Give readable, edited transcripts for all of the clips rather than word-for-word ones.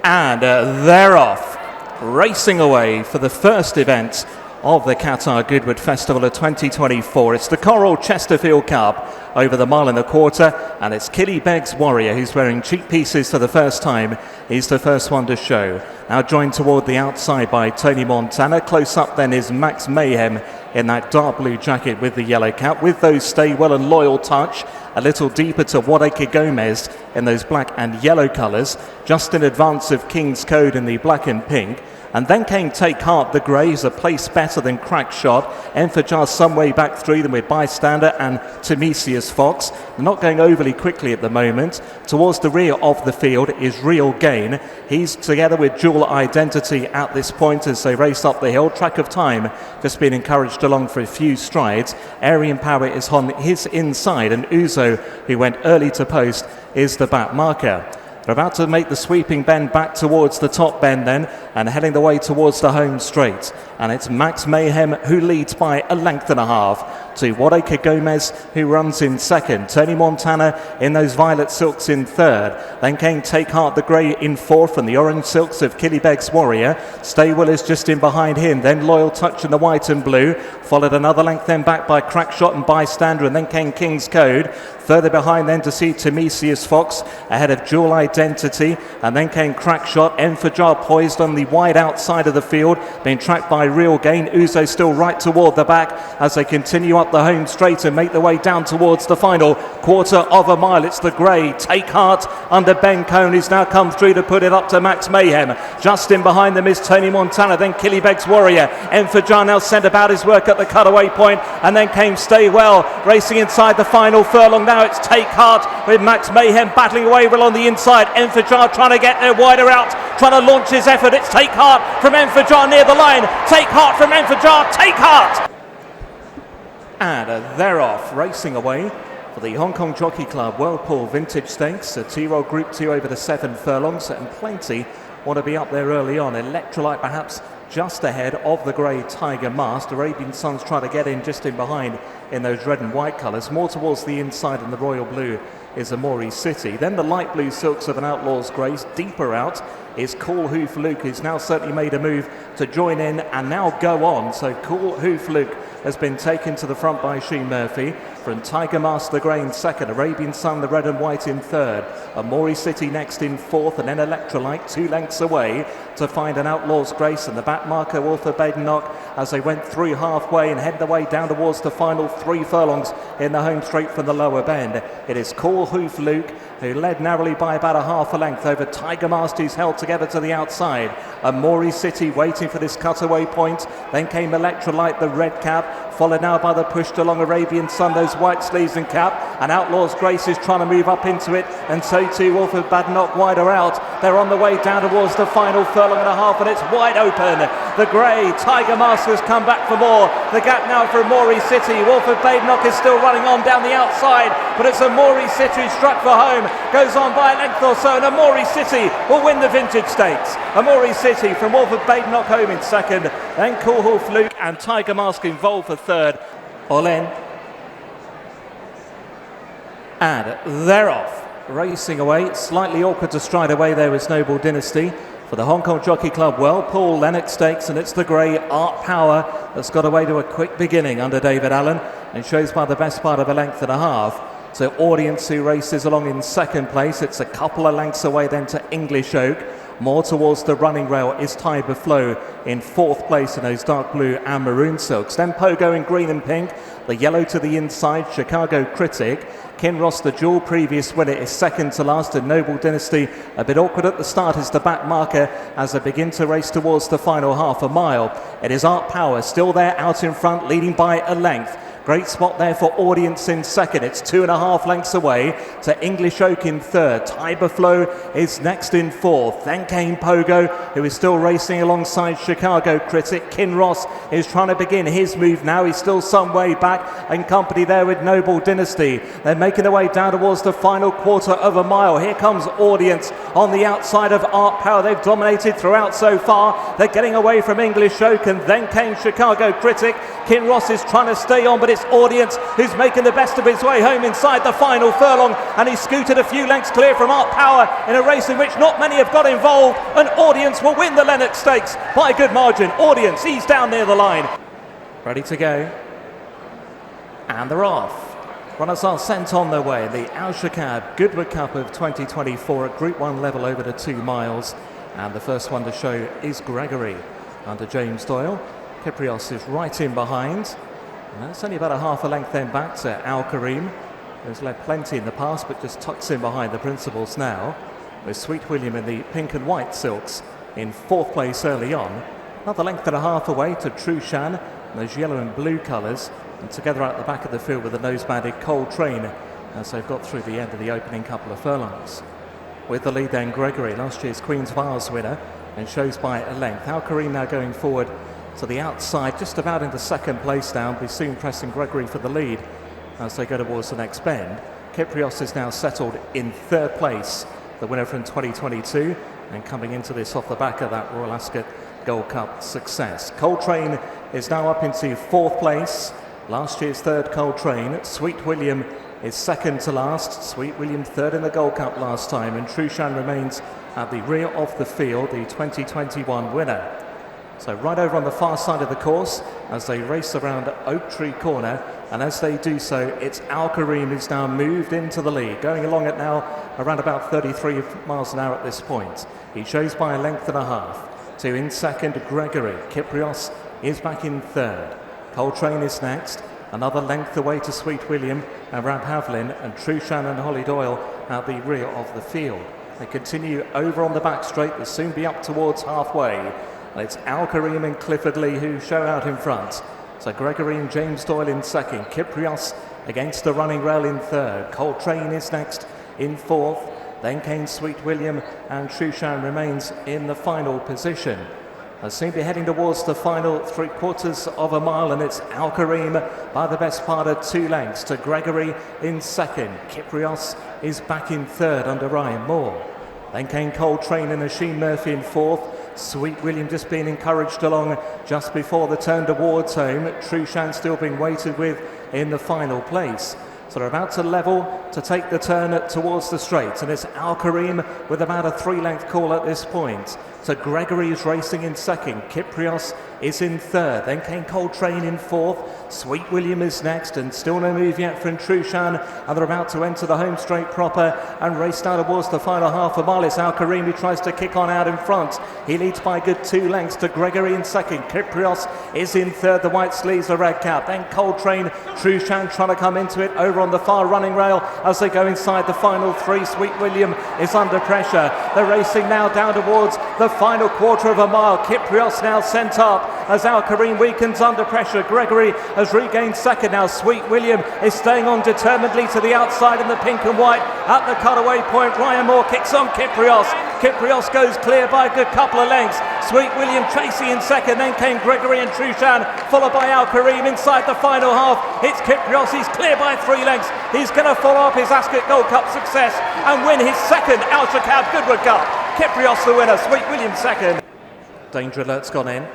And they're off, racing away for the first event of the Qatar Goodwood Festival of 2024. It's the Coral Chesterfield Cup over the mile and a quarter, and it's Kitai Warrior who's wearing cheek pieces for the first time. He's the first one to show. Now joined toward the outside by Tony Montana. Close up then is Max Mayhem in that dark blue jacket with the yellow cap, with those Stay Well and Loyal touch. A little deeper to Aomori Gomez in those black and yellow colours, just in advance of King's Code in the black and pink. And then came Take Heart, the Greys, a place better than Crack Shot. Enfajar some way back through them with Bystander and Timesius Fox. They're not going overly quickly at the moment. Towards the rear of the field is Real Gain. He's together with Dual Identity at this point as they race up the hill. Track of Time just been encouraged along for a few strides. Aryan Power is on his inside, and Uzo, who went early to post, is the back marker. They're about to make the sweeping bend back towards the top bend then, and heading the way towards the home straight. And it's Max Mayhem who leads by a length and a half to Aomori Gomez, who runs in second. Tony Montana in those violet silks in third. Then came Take Heart the Grey in fourth, and the orange silks of Kitai Warrior. Stay Well is just in behind him. Then Loyal Touch in the white and blue. Followed another length then back by Crack Shot and Bystander, and then came King's Code. Further behind then to see Timesius Fox ahead of Dual Identity, and then came Crack Shot. Enfajar poised on the wide outside of the field, being tracked by Real Gain. Uzo still right toward the back as they continue up the home straight and make their way down towards the final quarter of a mile. It's the Grey Take Heart under Ben Cohn, who's now come through to put it up to Max Mayhem. Just in behind them is Tony Montana, then Kitai Warrior. Enfajar now sent about his work at the cutaway point, and then came Stay Well racing inside the final furlong. Now it's Take Heart with Max Mayhem battling away well on the inside. Enfajar trying to get there wider out, trying to launch his effort. It's Take Heart from Enfajar near the line. Take Heart from Enfajar. Take Heart! And they're off, racing away for the Hong Kong Jockey Club Whirlpool Vintage Stakes, a T-Roll Group 2 over the 7 furlongs, and plenty want to be up there early on. Electrolyte perhaps just ahead of the Grey Tiger Mask. Arabian Sun's trying to get in just in behind in those red and white colours. More towards the inside in the royal blue is Aomori City. Then the light blue silks of an Outlaw's Grace. Deeper out is Cool Hoof Luke, who's now certainly made a move to join in and now go on. So Cool Hoof Luke has been taken to the front by Sheen Murphy. From Tiger Mask the Grey in second, Arabian Sun the red and white in third, Aomori City next in fourth, and then Electrolyte 2 lengths away to find an Outlaw's Grace and the back marker Wolford Badenoch as they went through halfway and head the way down towards the final 3 furlongs in the home straight from the lower bend. It is Cool Hoof Luke who led narrowly by about a half a length over Tiger Mask, who's held together to the outside. Aomori City waiting for this cutaway point. Then came Electrolyte, the red cap, followed now by the pushed along Arabian Sun, those white sleeves and cap, and Outlaw's Grace is trying to move up into it, and so too Wolford Badenoch wider out. They're on the way down towards the final furlong and a half, and it's wide open. The Grey Tiger Mask has come back for more. The gap now for Aomori City. Wolford Badenoch is still running on down the outside, but it's Aomori City struck for home, goes on by a length or so, and Aomori City will win the Vintage Stakes. Aomori City from Wolford Badenoch home in second, then Cool Hoof Luke and Tiger Mask involved for third. All in. And they're off, racing away. Slightly awkward to stride away there was Noble Dynasty for the Hong Kong Jockey Club Whirlpool Lennox Stakes, and it's the Grey Art Power that's got away to a quick beginning under David Allen and shows by the best part of a length and a half. So Audience, who races along in second place, it's a couple of lengths away then to English Oak. More towards the running rail is Tiber Flow in fourth place in those dark blue and maroon silks. Then Pogo in green and pink. The yellow to the inside, Chicago Critic. Kinross, the dual previous winner, is second to last, and Noble Dynasty a bit awkward at the start is the back marker as they begin to race towards the final half a mile. It is Art Power still there out in front, leading by a length. Great spot there for Audience in second. It's 2.5 lengths away to English Oak in third. Tiber Flow is next in fourth. Then came Pogo, who is still racing alongside Chicago Critic. Kinross is trying to begin his move now. He's still some way back in company there with Noble Dynasty. They're making their way down towards the final quarter of a mile. Here comes Audience on the outside of Art Power. They've dominated throughout so far. They're getting away from English Oak, and then came Chicago Critic. Kinross is trying to stay on, but this audience who's making the best of his way home inside the final furlong, and he scooted a few lengths clear from Art Power in a race in which not many have got involved. An Audience will win the Lennox Stakes by a good margin. Audience, he's down near the line. Ready to go. And they're off. Runners are sent on their way. The Arisaig Goodwood Cup of 2024 at Group 1 level over the 2 miles. And the first one to show is Gregory under James Doyle. Kyprios is right in behind. And it's only about a half a length then back to Al Karim, who's led plenty in the past but just tucks in behind the principals now. With Sweet William in the pink and white silks in 4th place early on. Another length and a half away to True Shan in those yellow and blue colours. And together out the back of the field with the nose-banded Coltrane as they've got through the end of the opening couple of furlongs. With the lead then Gregory, last year's Queen's Vase winner, and shows by a length. Al Karim now going forward to the outside, just about into 2nd place now, be soon pressing Gregory for the lead as they go towards the next bend. Kyprios is now settled in 3rd place, the winner from 2022, and coming into this off the back of that Royal Ascot Gold Cup success. Coltrane is now up into 4th place. Last year's 3rd Coltrane. Sweet William is 2nd to last. Sweet William 3rd in the Gold Cup last time, and Trushan remains at the rear of the field, the 2021 winner. So right over on the far side of the course as they race around Oak Tree Corner, and as they do so, it's Al Karim who's now moved into the lead, going along at now around about 33 miles an hour at this point. He shows by a length and a half to in 2nd Gregory. Kyprios is back in 3rd. Coltrane is next, another length away to Sweet William and Rab Havlin, and Trushan and Holly Doyle at the rear of the field. They continue over on the back straight, they'll soon be up towards halfway. And it's Al Karim and Clifford Lee who show out in front. So Gregory and James Doyle in 2nd, Kyprios against the running rail in 3rd. Coltrane is next in 4th, then came Sweet William, and Trushan remains in the final position. They seem to be heading towards the final 3/4 of a mile, and it's Al Karim by the best part of 2 lengths to Gregory in 2nd. Kyprios is back in 3rd under Ryan Moore. Then came Coltrane and Asheen Murphy in 4th. Sweet William just being encouraged along just before the turn towards home. Trushan still being waited with in the final place. So they're about to level to take the turn towards the straight, and it's Al Karim with about a 3-length call at this point. So Gregory is racing in 2nd, Kyprios is in 3rd, then came Coltrane in 4th, Sweet William is next, and still no move yet from Trushan, and they're about to enter the home straight proper and race down towards the final half a mile. It's Al Karim who tries to kick on out in front. He leads by a good 2 lengths to Gregory in 2nd. Kyprios is in 3rd, the white sleeves, the red cap. Then Coltrane, Trushan trying to come into it over on the far running rail as they go inside the final 3. Sweet William is under pressure. They're racing now down towards the final 1/4 of a mile. Kyprios now sent up as Al Karim weakens under pressure. Gregory has regained 2nd now. Sweet William is staying on determinedly to the outside in the pink and white at the cutaway point. Ryan Moore kicks on Kyprios. Kyprios goes clear by a good couple of lengths. Sweet William chasing in 2nd, then came Gregory and Trushan, followed by Al Karim inside the final half. It's Kyprios, he's clear by 3 lengths. He's going to follow up his Ascot Gold Cup success and win his 2nd Arisaig Goodwood Cup. Kyprios the winner, Sweet William 2nd. Danger alert's gone in.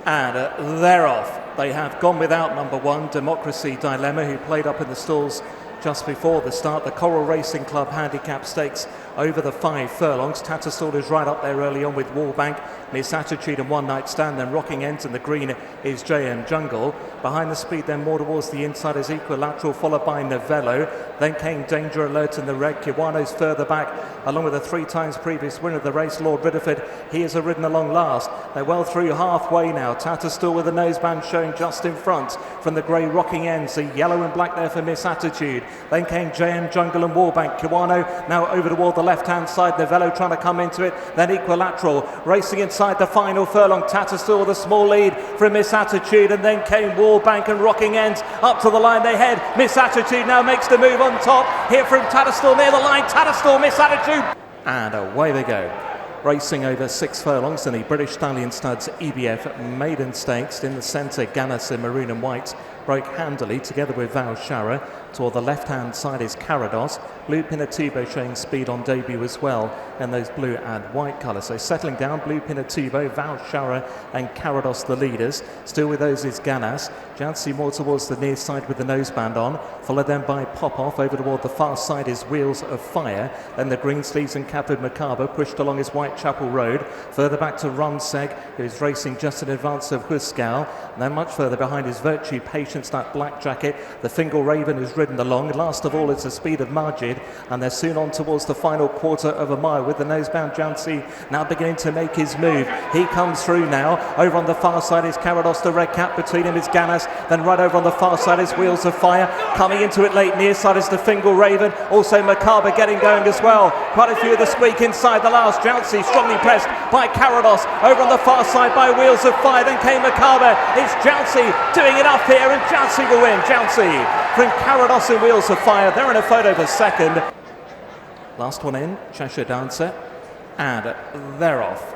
And they're off. They have gone without number 1, Democracy Dilemma, who played up in the stalls just before the start. The Coral Racing Club Handicap Stakes over the 5 furlongs. Tatterstall is right up there early on with Wallbank, Miss Attitude and One Night Stand. Then Rocking Ends in the green is JM Jungle. Behind the speed then more towards the inside is Equilateral, followed by Novello. Then came Danger Alert in the red. Kiwano's further back, along with a 3 times previous winner of the race, Lord Ridderford. He is ridden along last. They're well through halfway now. Tatterstall with the noseband showing just in front from the grey Rocking Ends. The yellow and black there for Miss Attitude. Then came JM Jungle and Wallbank. Kiwano now over toward the left-hand side. Novello trying to come into it. Then Equilateral racing inside the final furlong. Tatterstall with a small lead from Miss Attitude, and then came Wallbank and Rocking Ends up to the line they head. Miss Attitude now makes the move on top. Here from Tatterstall near the line. Tatterstall, Miss Attitude. And away they go. Racing over 6 furlongs in the British Stallion Studs EBF Maiden Stakes. In the centre, Gannis in maroon and white broke handily together with Val Shara. Toward the left-hand side is Kyprios. Blue Pinatubo showing speed on debut as well in those blue and white colours. So settling down, Blue Pinatubo, Valshara and Kyprios the leaders. Still with those is Ganas. Jouncy more towards the near side with the noseband on. Followed then by Pop-Off. Over toward the far side is Wheels of Fire. Then the Greensleeves and Capid Macabre pushed along his Whitechapel Road. Further back to Arisaig, who is racing just in advance of Huskal. And then much further behind is Virtue Patience, that black jacket. The Fingal Raven is ridden along. Last of all, it's the speed of Majid, and they're soon on towards the final quarter of a mile with the nosebound Jouncy now beginning to make his move. He comes through now. Over on the far side is Kyprios, the red cap. Between him is Ganas. Then right over on the far side is Wheels of Fire. Coming into it late near side is the Fingal Raven. Also Macabre getting going as well. Quite a few of the squeak inside the last. Jouncy strongly pressed by Kyprios. Over on the far side by Wheels of Fire. Then came Macabre. It's Jouncy doing it up here, and Jouncy will win. Jouncy from Kyprios and Wheels of Fire. They're in a photo for second. Last one in, Cheshire Dancer, and they're off.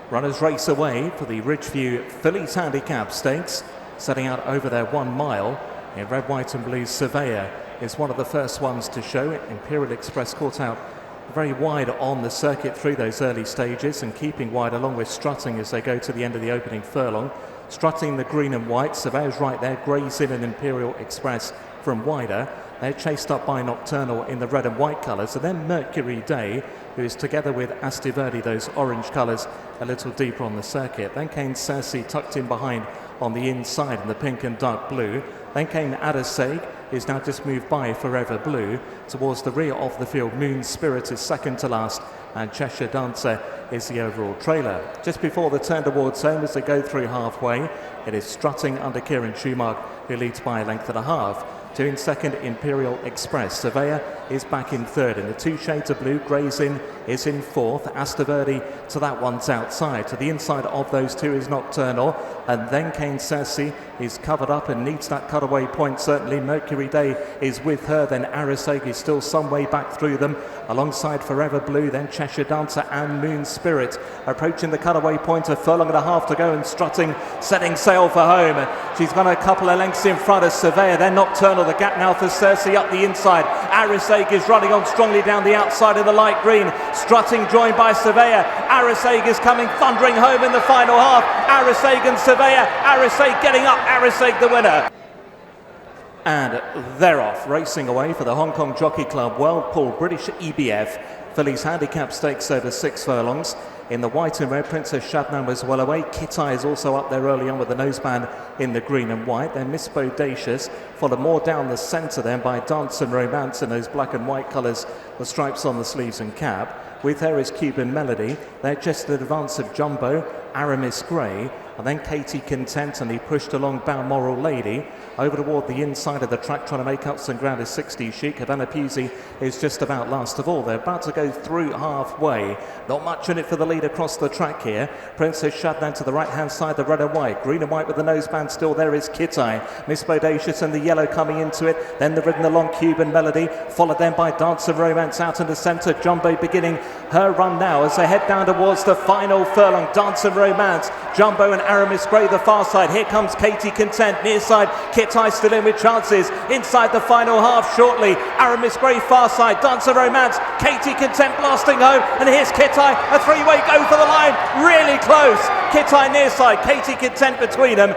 Runners race away for the Ridgeview Fillies Handicap Stakes, setting out over their 1 mile. In red, white and blue, Surveyor is one of the first ones to show. Imperial Express caught out very wide on the circuit through those early stages and keeping wide along with Strutting as they go to the end of the opening furlong. Strutting the green and white, Surveyor's right there, Grays in and Imperial Express from wider. They're chased up by Nocturnal in the red and white colours, and then Mercury Day, who is together with Asti Verde, those orange colours, a little deeper on the circuit. Then came Cersei tucked in behind on the inside in the pink and dark blue. Then came Arisaig, who's now just moved by Forever Blue. Towards the rear of the field, Moon Spirit is second to last, and Cheshire Dancer is the overall trailer. Just before the turn towards home as they go through halfway, it is Strutting under Kieran Schumacher, who leads by a length and a half. 2 in second, Imperial Express. Surveyor is back in third. In the 2 shades of blue, Grazing is in fourth. Asti Verde to that one's outside. To the inside of those two is Nocturnal. And then Kane Cersei is covered up and needs that cutaway point. Certainly Mercury Day is with her. Then Arisaig is still some way back through them. Alongside Forever Blue, then Cheshire Dancer and Moon Spirit. Approaching the cutaway point, a furlong and a half to go, and Strutting setting sail for home. She's got a couple of lengths in front of Surveyor. Then Nocturnal, the gap now for Cersei up the inside. Arisaig is running on strongly down the outside of the light green. Strutting joined by Surveyor. Arisaig is coming thundering home in the final half. Arisaig and Surveyor. Arisaig getting up. Arisaig the winner. And they're off, racing away for the Hong Kong Jockey Club World Pool British EBF Fillies Handicap Stakes over 6 furlongs. In the white and red, Princess Shabnam was well away. Kitai is also up there early on with the noseband in the green and white. Then Miss Bodacious, followed more down the centre then by Dance and Romance in those black and white colours, the stripes on the sleeves and cap. With her is Cuban Melody. They're just in advance of Jumbo, Aramis Grey, and then Katie Content, and he pushed along Balmoral Lady. Over toward the inside of the track, trying to make up some ground is 60 Chic. Havana Pusey is just about last of all. They're about to go through halfway. Not much in it for the lead across the track here. Princess Shadnan to the right-hand side, the red and white. Green and white with the noseband still there is Kitai. Miss Bodacious and the yellow coming into it. Then the ridden along Cuban Melody, followed then by Dance of Romance out in the centre. Jumbo beginning her run now as they head down towards the final furlong. Dance of Romance, Jumbo and Aramis Grey the far side. Here comes Katie Content near side. Kitai still in with chances inside the final half shortly. Aramis Grey far side. Dance of Romance, Katie Content blasting home, and here's Kitai, a 3-way go for the line, really close. Kitai near side, Katie Content between them.